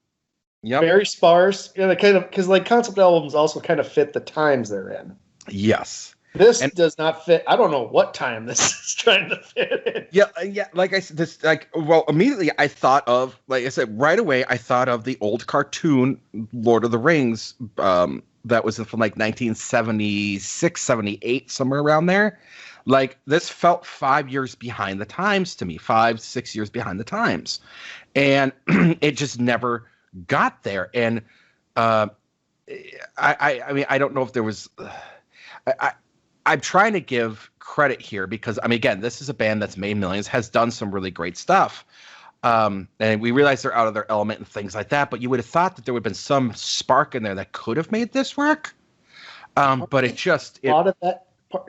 Very sparse. Because like concept albums also kind of fit the times they're in. Yes. This does not fit. I don't know what time this is trying to fit in. Yeah. Like I said, immediately I thought of, like I said, right away I thought of the old cartoon Lord of the Rings, that was from like 1976, 78, somewhere around there. Like this felt 5 years behind the times to me, 5-6 years behind the times, and it just never got there. And I mean, I don't know if there was. I'm trying to give credit here because, I mean, again, this is a band that's made millions, has done some really great stuff. And we realize they're out of their element and things like that, but you would have thought that there would have been some spark in there that could have made this work. But it just... A lot of that, part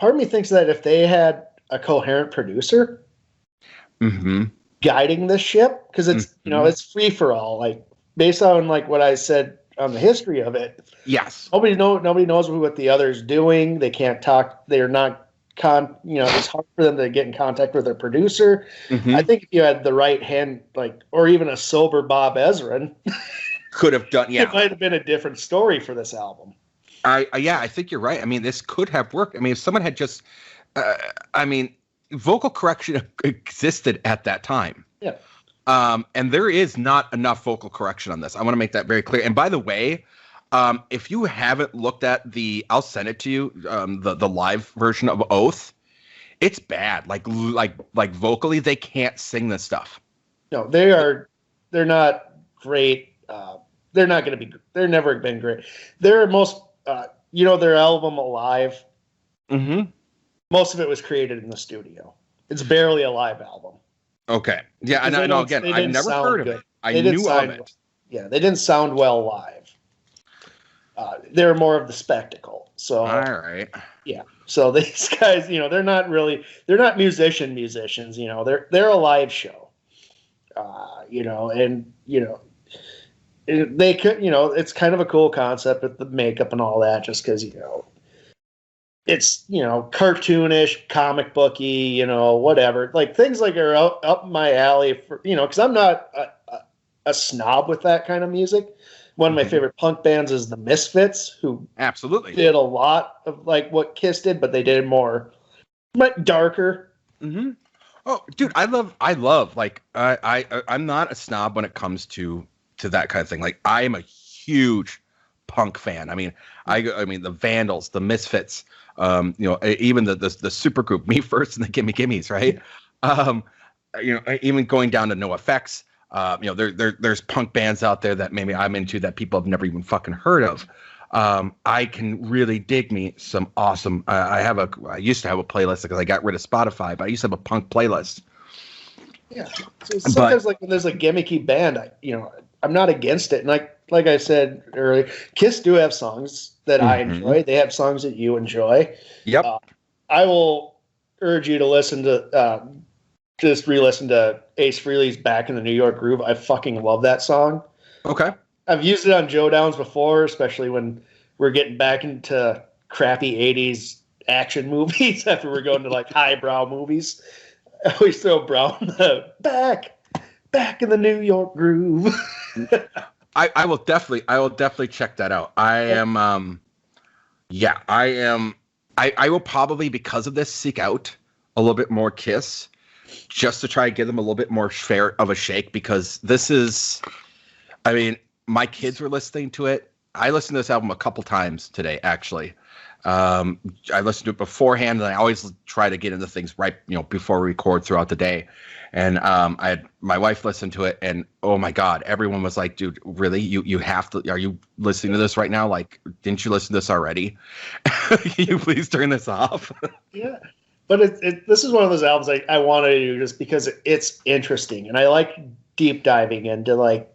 of me thinks that if they had a coherent producer guiding this ship, because it's, it's free for all, like, based on, like, what I said on the history of it. Yes. Nobody knows what the other's doing. They can't talk. They're not it's hard for them to get in contact with their producer. I think if you had the right hand, like, or even a sober Bob Ezrin, could have done. Yeah, it might have been a different story for this album. I think you're right. I mean, this could have worked. I mean, if someone had just, vocal correction existed at that time. Yeah. And there is not enough vocal correction on this. I want to make that very clear. And by the way, if you haven't looked at I'll send it to you, the live version of Oath. It's bad. Like vocally, they can't sing this stuff. No, they're not great. They're never been great. Their their album Alive. Most of it was created in the studio. It's barely a live album. Okay. Yeah, I know. Again, I've never heard of it. I knew of it. Yeah, they didn't sound well live. They're more of the spectacle. So. All right. Yeah. So these guys, they're not musicians. They're a live show. They could, it's kind of a cool concept with the makeup and all that, just because it's cartoonish, comic booky, whatever, like things like are up my alley for because I'm not a snob with that kind of music. One of my favorite punk bands is the Misfits, who absolutely did a lot of like what Kiss did, but they did more darker. Oh, dude, I love like I'm not a snob when it comes to that kind of thing. Like I am a huge punk fan. I mean the Vandals, the Misfits, even the supergroup, Me First and the Gimme Gimmes, right? Even going down to No Effects. There's punk bands out there that maybe I'm into that people have never even fucking heard of. I can really dig me some awesome. I used to have a playlist because I got rid of Spotify, but I used to have a punk playlist. Yeah, so sometimes like when there's a gimmicky band, I'm not against it. And like I said earlier, Kiss do have songs that I enjoy. They have songs that you enjoy. Yep. I will urge you to listen to just re-listen to Ace Frehley's Back in the New York Groove. I fucking love that song. Okay. I've used it on Joe Downs before, especially when we're getting back into crappy 80s action movies after we're going to like highbrow movies. I always throw Brown back in the New York Groove. I will definitely check that out. I will probably, because of this, seek out a little bit more Kiss, just to try to give them a little bit more fair of a shake, because this is, my kids were listening to it. I listened to this album a couple times today, actually. I listened to it beforehand, and I always try to get into things right, before we record throughout the day. And I had my wife listen to it, and oh my God, everyone was like, "Dude, really? You have to? Are you listening to this right now? Like, didn't you listen to this already? Can you please turn this off?" Yeah. But this is one of those albums I wanted to do just because it's interesting, and I like deep diving into like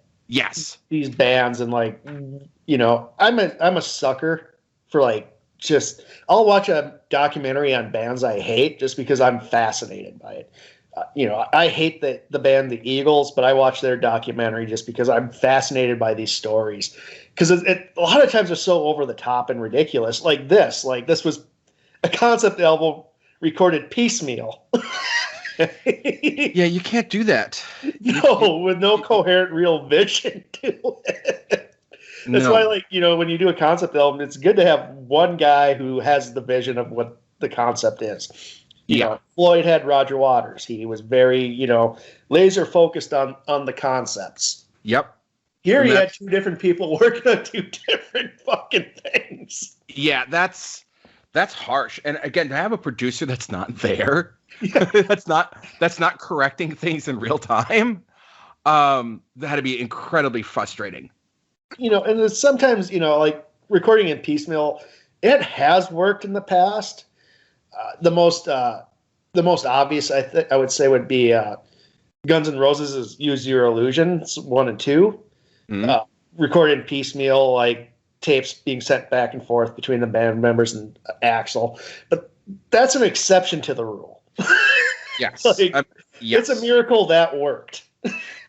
these bands, and like I'm a sucker for like I'll watch a documentary on bands I hate just because I'm fascinated by it. I hate the band The Eagles, but I watch their documentary just because I'm fascinated by these stories, because a lot of times they're so over the top and ridiculous. Like this was a concept album recorded piecemeal. Yeah, you can't do that. No, with no coherent real vision to it. That's why, like, when you do a concept album, it's good to have one guy who has the vision of what the concept is. Floyd had Roger Waters. He was very, laser focused on the concepts. Yep. Here you had two different people working on two different fucking things. Yeah, that's harsh. And again, to have a producer that's not there, that's not correcting things in real time, that had to be incredibly frustrating. And sometimes, like recording in piecemeal, it has worked in the past. The most obvious, I would say, would be Guns N' Roses' Use Your Illusions 1 and 2. Mm-hmm. Recorded in piecemeal, like tapes being sent back and forth between the band members and Axl. But that's an exception to the rule. Yes. Yes. It's a miracle that worked.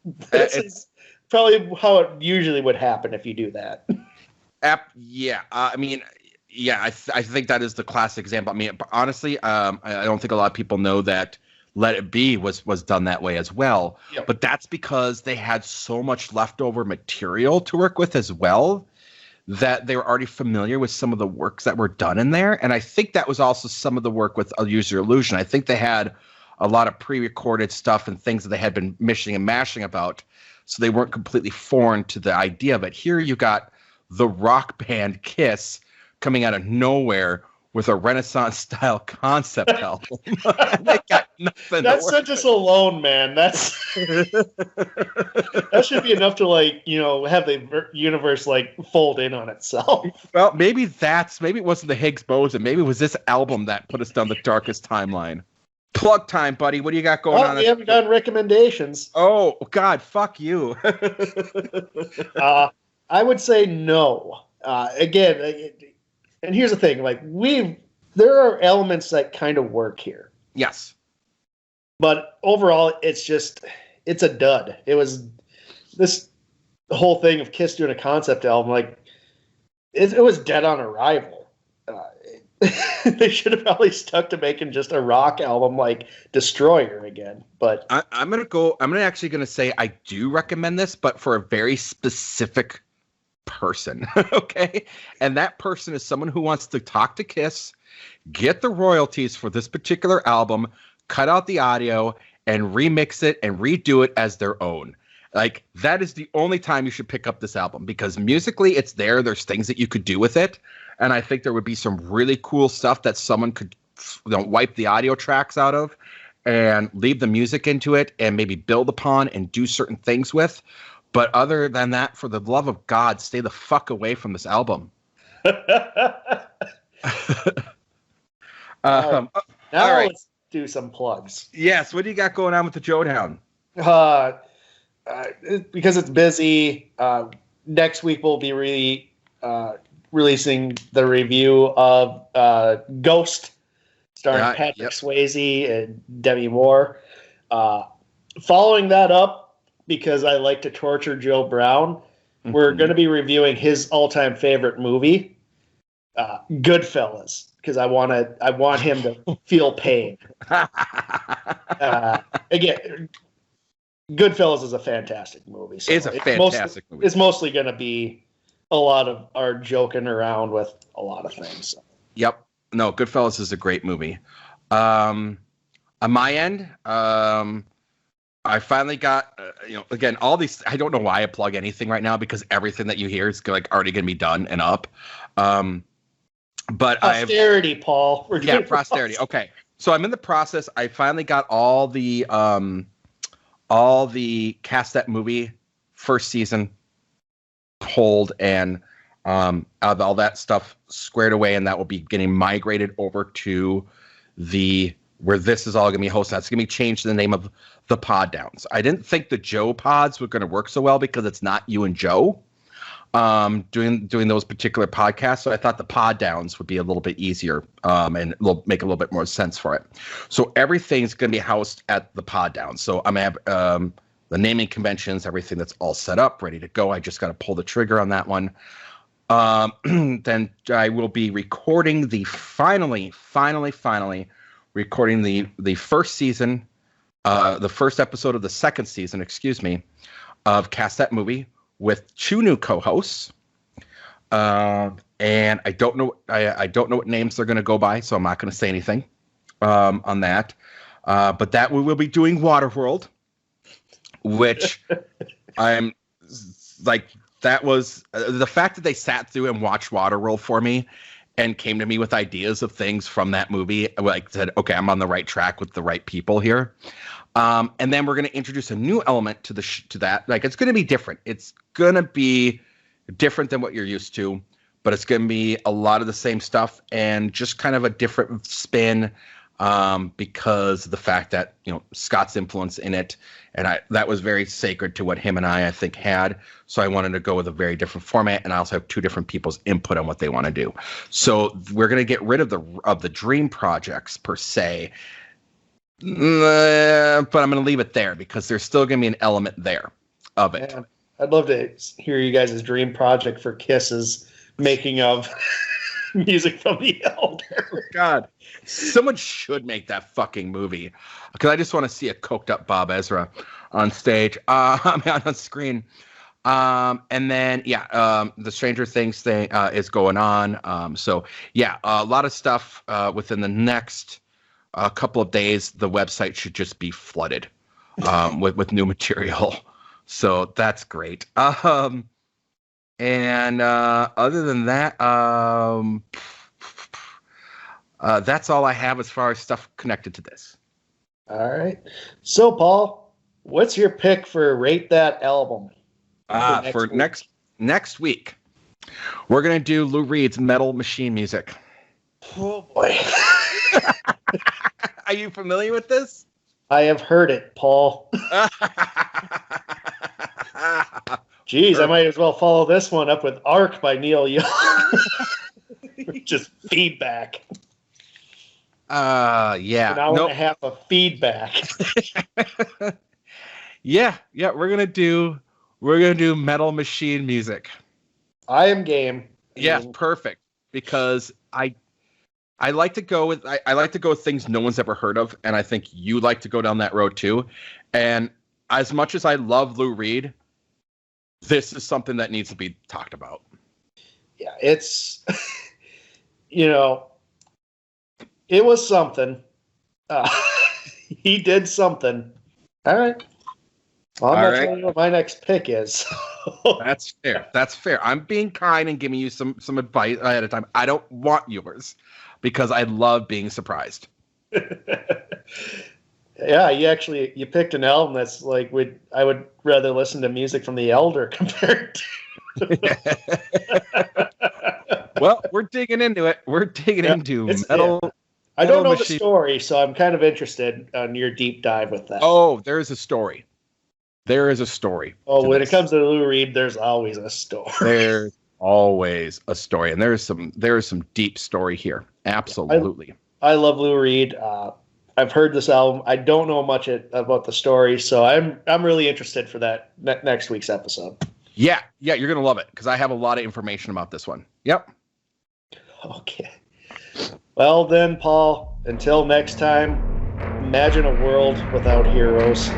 This is probably how it usually would happen if you do that. I think that is the classic example. I mean, honestly, I don't think a lot of people know that Let It Be was done that way as well. Yep. But that's because they had so much leftover material to work with as well that they were already familiar with some of the works that were done in there. And I think that was also some of the work with I'll Use Your Illusion. I think they had a lot of pre-recorded stuff and things that they had been mishing and mashing about, so they weren't completely foreign to the idea. But here you got the rock band Kiss coming out of nowhere with a Renaissance-style concept album. They got nothing. That sent us alone, man. That should be enough to, like, have the universe, like, fold in on itself. Well, maybe it wasn't the Higgs boson. Maybe it was this album that put us down the darkest timeline. Plug time, buddy. What do you got going on? We haven't done recommendations. Oh, God, fuck you. I would say no. Again, and here's the thing, like, there are elements that kind of work here. Yes. But overall, it's a dud. It was this whole thing of Kiss doing a concept album, like, it was dead on arrival. They should have probably stuck to making just a rock album like Destroyer again. But I'm actually gonna say I do recommend this, but for a very specific person. Okay, and that person is someone who wants to talk to Kiss, get the royalties for this particular album, cut out the audio, and remix it and redo it as their own. Like, that is the only time you should pick up this album, because musically it's there. There's things that you could do with it. And I think there would be some really cool stuff that someone could wipe the audio tracks out of and leave the music into it and maybe build upon and do certain things with. But other than that, for the love of God, stay the fuck away from this album. Now let's do some plugs. Yes, what do you got going on with the Joedown? Because it's busy, next week we'll be releasing the review of Ghost, starring Patrick Swayze and Demi Moore. Following that up, because I like to torture Joe Brown, we're going to be reviewing his all-time favorite movie, Goodfellas, because I want him to feel pain. Again, Goodfellas is a fantastic movie. So it's a fantastic movie. It's mostly going to be a lot of our joking around with a lot of things. So. Yep. No, Goodfellas is a great movie. On my end, I finally got, again, all these, I don't know why I plug anything right now, because everything that you hear is like already going to be done and up. But posterity, Paul. Posterity. Okay. So I'm in the process. I finally got all the Cast That Movie first season pulled and all that stuff squared away, and that will be getting migrated over to where this is all going to be hosted. That's going to be changed to the name of the Pod Downs. I didn't think the Joe Pods were going to work so well because it's not you and Joe doing those particular podcasts. So I thought the Pod Downs would be a little bit easier and make a little bit more sense for it. So everything's going to be housed at the Pod Downs. So I'm going to have the naming conventions, everything that's all set up, ready to go. I just got to pull the trigger on that one. Then I will be recording finally recording the first season, the first episode of the second season, of Cast That Movie, with two new co-hosts. And I don't know. I don't know what names they're going to go by, so I'm not going to say anything on that. But that we will be doing Waterworld, which I'm like. That was the fact that they sat through and watched Waterworld for me, and came to me with ideas of things from that movie. Like said, okay, I'm on the right track with the right people here. And then we're going to introduce a new element to to that. Like it's going to be different. It's going to be different than what you're used to, but it's going to be a lot of the same stuff and just kind of a different spin because of the fact that, Scott's influence in it. And that was very sacred to what him and I think had. So I wanted to go with a very different format. And I also have two different people's input on what they want to do. So we're going to get rid of the dream projects per se. But I'm going to leave it there because there's still going to be an element there of it. Man, I'd love to hear you guys' dream project for Kiss's making of music from the Elder. Oh, God, someone should make that fucking movie because I just want to see a coked up Bob Ezra on stage, on screen. And then, the Stranger Things thing is going on. So, a lot of stuff within the next couple of days. The website should just be flooded with new material. So that's great. And other than that, that's all I have as far as stuff connected to this. All right. So, Paul, what's your pick for Rate That Album? For next week, we're going to do Lou Reed's Metal Machine Music. Oh, boy. Are you familiar with this? I have heard it, Paul. Jeez, I might as well follow this one up with Arc by Neil Young. Just feedback. Yeah. An hour and a half of feedback. yeah, we're gonna do Metal Machine Music. I am game. Yeah, perfect. Because I like to go with I like to go with things no one's ever heard of, and I think you like to go down that road too. And as much as I love Lou Reed, this is something that needs to be talked about. Yeah, it's it was something. He did something. All right. Well, I'm not telling you what my next pick is. That's fair. That's fair. I'm being kind and giving you some advice ahead of time. I don't want yours because I love being surprised. Yeah, you picked an album that's like I would rather listen to music from the Elder compared to. Well, we're digging into it. We're digging into metal. Yeah. I don't know the story, so I'm kind of interested on your deep dive with that. Oh, there is a story. There is a story. Oh, when it comes to Lou Reed, there's always a story. There's always a story, and there is some deep story here. Absolutely. I love Lou Reed. I've heard this album. I don't know much about the story, so I'm really interested for that next week's episode. Yeah, you're gonna love it because I have a lot of information about this one. Yep. Okay. Well then, Paul. Until next time, imagine a world without heroes.